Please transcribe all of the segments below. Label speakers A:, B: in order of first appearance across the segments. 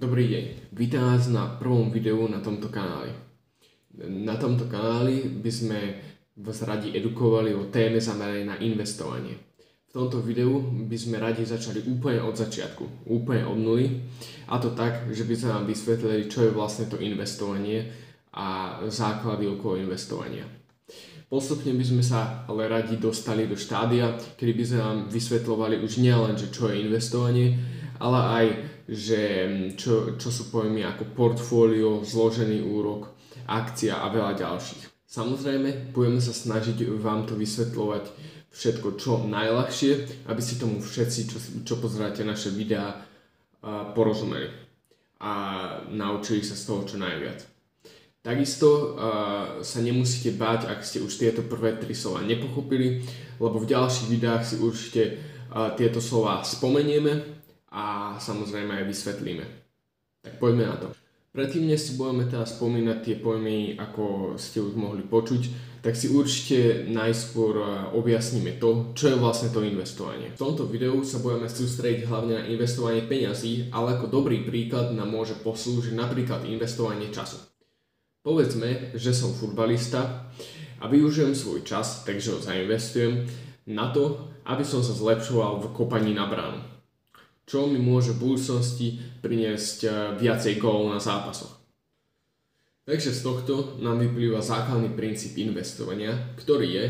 A: Dobrý deň, vítam vás na prvom videu na tomto kanáli. Na tomto kanáli by sme vás radi edukovali o téme zameranej na investovanie. V tomto videu by sme radi začali úplne od začiatku, úplne od nuly, a to tak, že by sme vám vysvetlili, čo je vlastne to investovanie a základy okolo investovania. Postupne by sme sa ale radi dostali do štádia, kedy by sme vám vysvetľovali už nielen, že čo je investovanie, ale aj, že čo sú pojmy ako portfólio, zložený úrok, akcia a veľa ďalších. Samozrejme, budeme sa snažiť vám to vysvetľovať všetko čo najľahšie, aby si tomu všetci, čo pozeráte naše videá, porozumeli a naučili sa z toho čo najviac. Takisto sa nemusíte báť, ak ste už tieto prvé 3 slova nepochopili, lebo v ďalších videách si určite tieto slova spomenieme a samozrejme aj vysvetlíme. Tak poďme na to. Predtým, než si budeme teraz spomínať tie pojmy, ako ste už mohli počuť, tak si určite najskôr objasníme to, čo je vlastne to investovanie. V tomto videu sa budeme sústrediť hlavne na investovanie peňazí, ale ako dobrý príklad nám môže poslúžiť napríklad investovanie času. Povedzme, že som futbalista a využijem svoj čas, takže ho zainvestujem na to, aby som sa zlepšoval v kopaní na bránu, čo mi môže v budúcnosti priniesť viacej gólov na zápasoch. Takže z tohto nám vyplýva základný princíp investovania, ktorý je,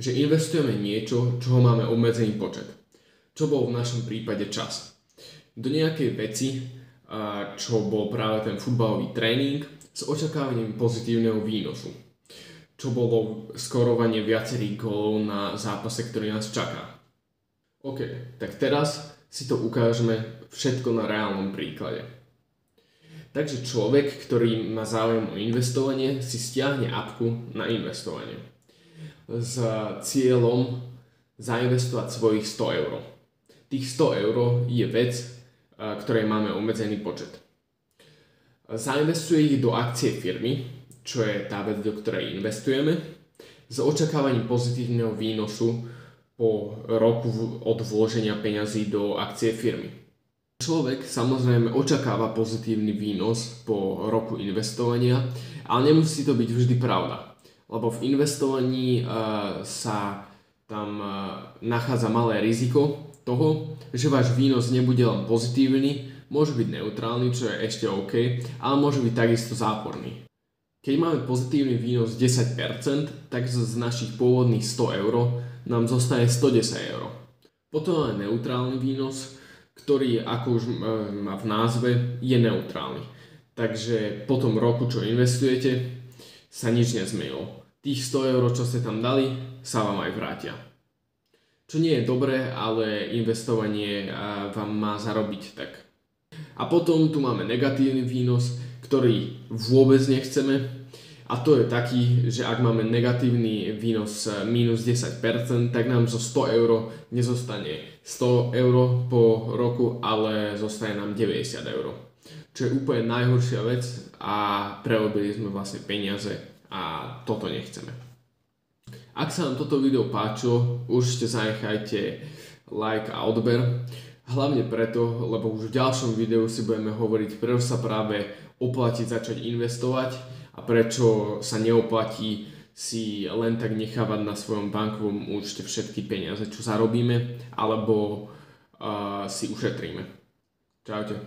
A: že investujeme niečo, čoho máme obmedzený počet, čo bol v našom prípade čas. Do nejakej veci, čo bol práve ten futbalový tréning s očakávaním pozitívneho výnosu, čo bolo skorovanie viacerých gólov na zápase, ktorý nás čaká. OK, tak teraz si to ukážeme všetko na reálnom príklade. Takže človek, ktorý má záujem o investovanie, si stiahne appku na investovanie s cieľom zainvestovať svojich 100 eur. Tých 100 eur je vec, ktorej máme obmedzený počet. Zainvestuje ich do akcie firmy, čo je tá vec, do ktorej investujeme, s očakávaním pozitívneho výnosu po roku od vloženia peňazí do akcie firmy. Človek samozrejme očakáva pozitívny výnos po roku investovania, ale nemusí to byť vždy pravda, lebo v investovaní sa tam nachádza malé riziko toho, že váš výnos nebude len pozitívny, môže byť neutrálny, čo je ešte OK, ale môže byť takisto záporný. Keď máme pozitívny výnos 10%, tak z našich pôvodných 100 eur nám zostane 110 eur. Potom máme neutrálny výnos, ktorý, ako už má v názve, je neutrálny. Takže po tom roku, čo investujete, sa nič nezmenilo. Tých 100 eur, čo ste tam dali, sa vám aj vrátia. Čo nie je dobré, ale investovanie vám má zarobiť tak. A potom tu máme negatívny výnos, ktorý vôbec nechceme. A to je taký, že ak máme negatívny výnos minus 10%, tak nám zo 100 eur nezostane 100 eur po roku, ale zostane nám 90 eur. Čo je úplne najhoršia vec a prerobili sme vlastne peniaze a toto nechceme. Ak sa vám toto video páčilo, určite zanechajte like a odber. Hlavne preto, lebo už v ďalšom videu si budeme hovoriť, prečo sa práve oplatí začať investovať a prečo sa neoplatí si len tak nechávať na svojom bankovom účte všetky peniaze, čo zarobíme, alebo si ušetríme. Čaute.